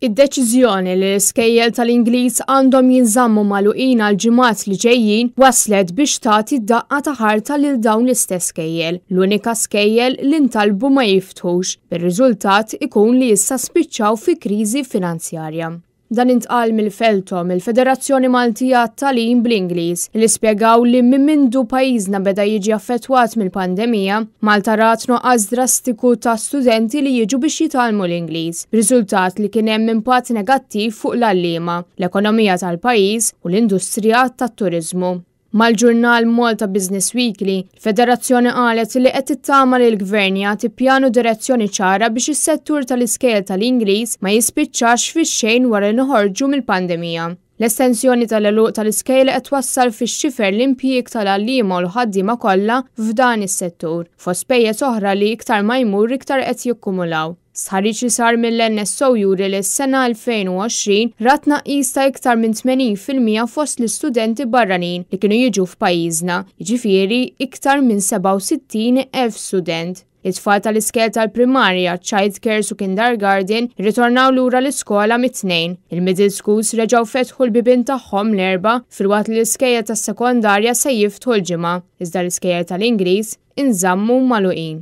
Id-deċiżjoni li l-iskejjel tal-Ingliż għandhom jinżammu magħluqin għal ġimgħat li ġejjin waslet biex tagħti daqqa ta' ħarta lil dawn l-istess skejjel. L-unika skejjel li ntalbu ma jiftħux, bir-riżultat ikun li issa spiċċaw fi kriżi finanzjarja. Dan intqal mill-Feltom, il-Federazzjoni Maltija tat-Tagħlim bl-Ingliż, li spjegaw li minn mindu pajjiżna beda jiġi affettwat mill-pandemija, Malta rat noqqas drastiku ta' studenti li jiġu biex jitalmu l-Ingliż, b'riżultat li kien hemm impatt negattiv fuq l-għalliema, l-ekonomija tal-pajjiż u l-industrija tat-turiżmu. Mal-ġurnal Malta Business Weekly, il-Federazzjoni qalet li qed tittama li l-Gvern jagħti pjanu direzzjoni ċara biex is-settur tal-iskejjel tal-Ingliż ma jispiċċax fix-xejn wara li noħorġu mill-pandemija. L-estensjoni tal-għeluq tal-iskejjel qed twassal fix-xifer l-impjieg tal-għalliema u l-ħaddiema kollha f'dan is-settur, fost pejjeż oħra li iktar ma jmur iktar qed jikkumulaw. Sħarriġ li sar mill-NSO juri li s-sena 2020 rat tnaqqis ta' iktar minn 80% fost l-istudenti barranin li kienu jiġu f'pajjiżna, jiġifieri iktar minn 67,000 student. It-tfal tal-iskejjel tal-primarja, childcare u kindergarten ritornaw lura l-iskola mit-tnejn. Il-middle schools reġgħu fetħu l-bibien tagħhom l-erba' filwaqt li l-iskejjel tas-sekondarja se jiftħu l-ġimgħa, iżda l-iskejjel tal-Ingliż inżammu magħluqin.